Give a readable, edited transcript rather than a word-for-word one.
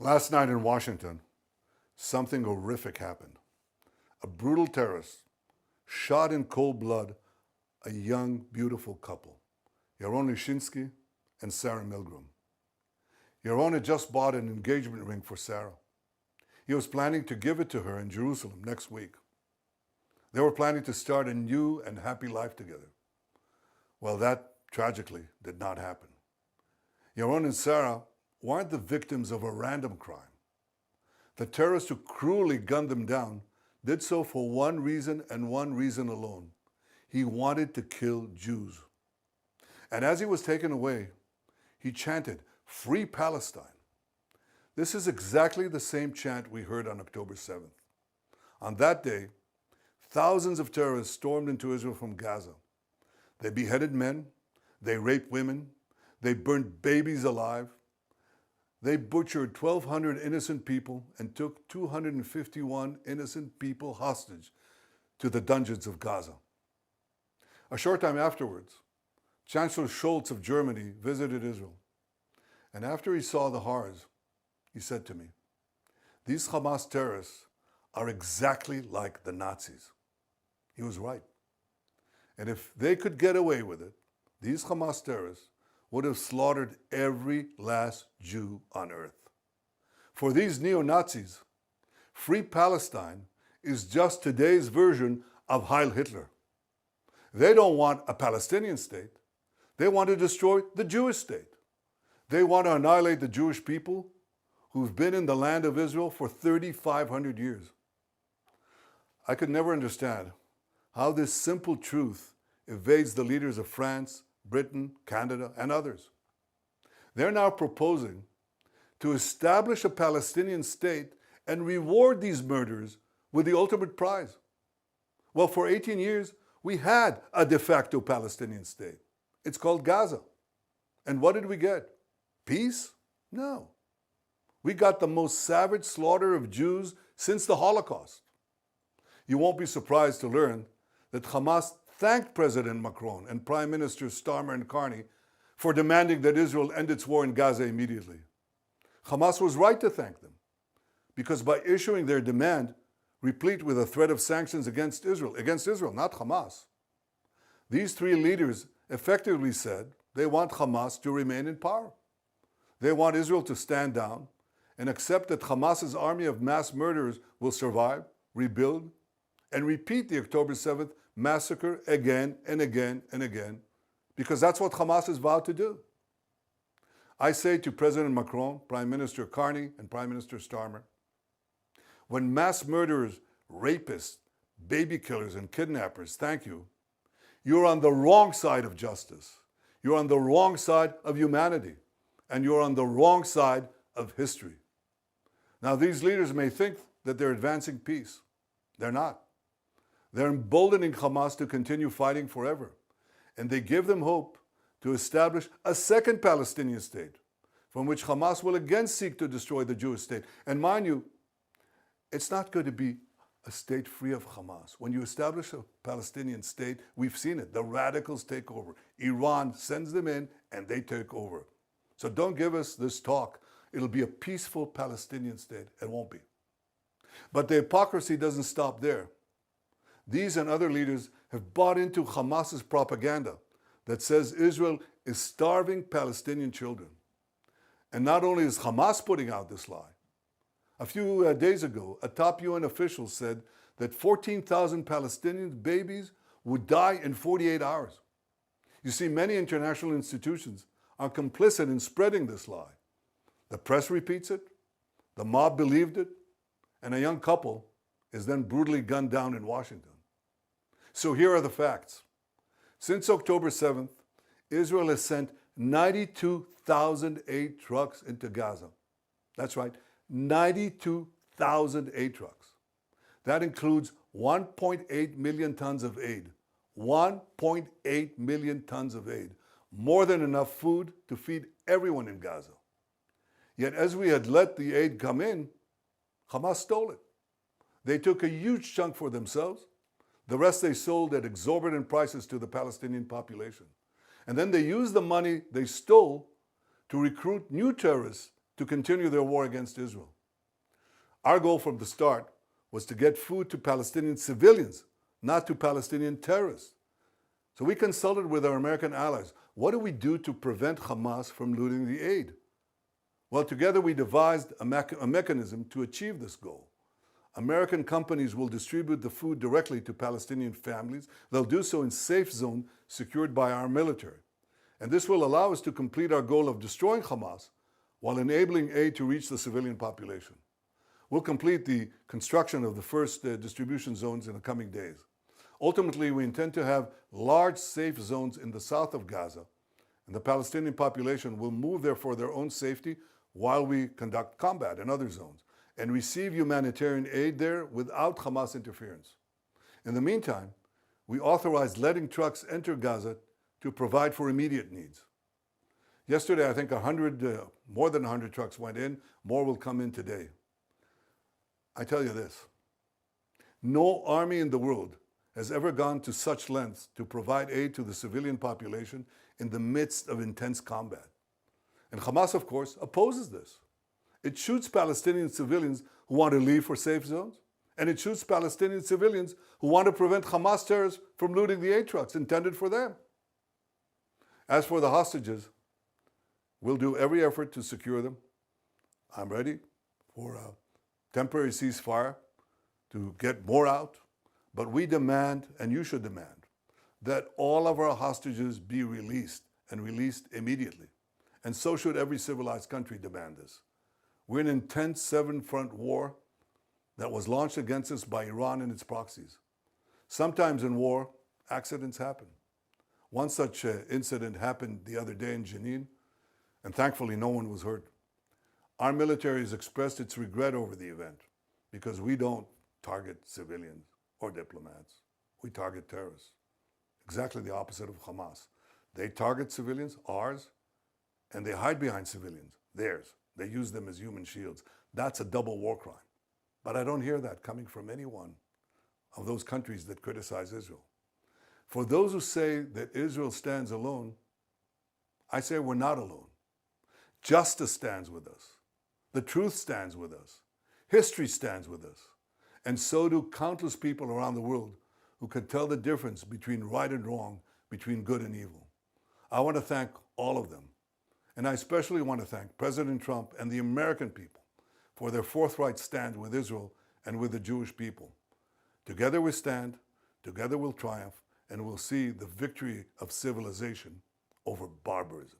Last night in Washington, something horrific happened. A brutal terrorist shot in cold blood a young, beautiful couple, Yaron Lischinsky and Sara Milgrim. Yaron had just bought an engagement ring for Sara. He was planning to give it to her in Jerusalem next week. They were planning to start a new and happy life together. Well, that tragically did not happen. Yaron and Sara weren't the victims of a random crime. The terrorist who cruelly gunned them down did so for one reason and one reason alone. He wanted to kill Jews. And as he was taken away, he chanted, "Free Palestine." This is exactly the same chant we heard on October 7th. On that day, thousands of terrorists stormed into Israel from Gaza. They beheaded men, they raped women, they burned babies alive, they butchered 1,200 innocent people and took 251 innocent people hostage to the dungeons of Gaza. A short time afterwards, Chancellor Scholz of Germany visited Israel. And after he saw the horrors, he said to me, "These Hamas terrorists are exactly like the Nazis." He was right. And if they could get away with it, these Hamas terrorists would have slaughtered every last Jew on earth. For these neo-Nazis, Free Palestine is just today's version of Heil Hitler. They don't want a Palestinian state. They want to destroy the Jewish state. They want to annihilate the Jewish people who've been in the land of Israel for 3,500 years. I could never understand how this simple truth evades the leaders of France, Britain, Canada, and others. They're now proposing to establish a Palestinian state and reward these murderers with the ultimate prize. Well, for 18 years, we had a de facto Palestinian state. It's called Gaza. And what did we get? Peace? No. We got the most savage slaughter of Jews since the Holocaust. You won't be surprised to learn that Hamas thanked President Macron and Prime Minister Starmer and Carney for demanding that Israel end its war in Gaza immediately. Hamas was right to thank them, because by issuing their demand, replete with a threat of sanctions against Israel, not Hamas, these three leaders effectively said they want Hamas to remain in power. They want Israel to stand down and accept that Hamas's army of mass murderers will survive, rebuild, and repeat the October 7th massacre again and again and again, because that's what Hamas has vowed to do. I say to President Macron, Prime Minister Carney, and Prime Minister Starmer, when mass murderers, rapists, baby killers, and kidnappers thank you, you're on the wrong side of justice. You're on the wrong side of humanity, and you're on the wrong side of history. Now, these leaders may think that they're advancing peace. They're not. They're emboldening Hamas to continue fighting forever. And they give them hope to establish a second Palestinian state, from which Hamas will again seek to destroy the Jewish state. And mind you, it's not going to be a state free of Hamas. When you establish a Palestinian state, we've seen it. The radicals take over. Iran sends them in and they take over. So don't give us this talk. It'll be a peaceful Palestinian state. It won't be. But the hypocrisy doesn't stop there. These and other leaders have bought into Hamas's propaganda that says Israel is starving Palestinian children. And not only is Hamas putting out this lie, a few days ago, a top UN official said that 14,000 Palestinian babies would die in 48 hours. You see, many international institutions are complicit in spreading this lie. The press repeats it, the mob believed it, and a young couple is then brutally gunned down in Washington. So here are the facts. Since October 7th, Israel has sent 92,000 aid trucks into Gaza. That's right, 92,000 aid trucks. That includes 1.8 million tons of aid. 1.8 million tons of aid. More than enough food to feed everyone in Gaza. Yet as we had let the aid come in, Hamas stole it. They took a huge chunk for themselves. The rest they sold at exorbitant prices to the Palestinian population. And then they used the money they stole to recruit new terrorists to continue their war against Israel. Our goal from the start was to get food to Palestinian civilians, not to Palestinian terrorists. So we consulted with our American allies. What do we do to prevent Hamas from looting the aid? Well, together we devised a mechanism to achieve this goal. American companies will distribute the food directly to Palestinian families. They'll do so in safe zones secured by our military. And this will allow us to complete our goal of destroying Hamas while enabling aid to reach the civilian population. We'll complete the construction of the first distribution zones in the coming days. Ultimately, we intend to have large safe zones in the south of Gaza, and the Palestinian population will move there for their own safety while we conduct combat in other zones and receive humanitarian aid there without Hamas interference. In the meantime, we authorized letting trucks enter Gaza to provide for immediate needs. Yesterday, I think more than 100 trucks went in. More will come in today. I tell you this, no army in the world has ever gone to such lengths to provide aid to the civilian population in the midst of intense combat. And Hamas, of course, opposes this. It shoots Palestinian civilians who want to leave for safe zones, and it shoots Palestinian civilians who want to prevent Hamas terrorists from looting the aid trucks intended for them. As for the hostages, we'll do every effort to secure them. I'm ready for a temporary ceasefire to get more out, but we demand, and you should demand, that all of our hostages be released, and released immediately. And so should every civilized country demand this. We're in an intense seven-front war that was launched against us by Iran and its proxies. Sometimes in war, accidents happen. One such incident happened the other day in Jenin, and thankfully no one was hurt. Our military has expressed its regret over the event because we don't target civilians or diplomats. We target terrorists. Exactly the opposite of Hamas. They target civilians, ours, and they hide behind civilians, theirs. They use them as human shields. That's a double war crime. But I don't hear that coming from any one of those countries that criticize Israel. For those who say that Israel stands alone, I say we're not alone. Justice stands with us. The truth stands with us. History stands with us. And so do countless people around the world who can tell the difference between right and wrong, between good and evil. I want to thank all of them. And I especially want to thank President Trump and the American people for their forthright stand with Israel and with the Jewish people. Together we stand, together we'll triumph, and we'll see the victory of civilization over barbarism.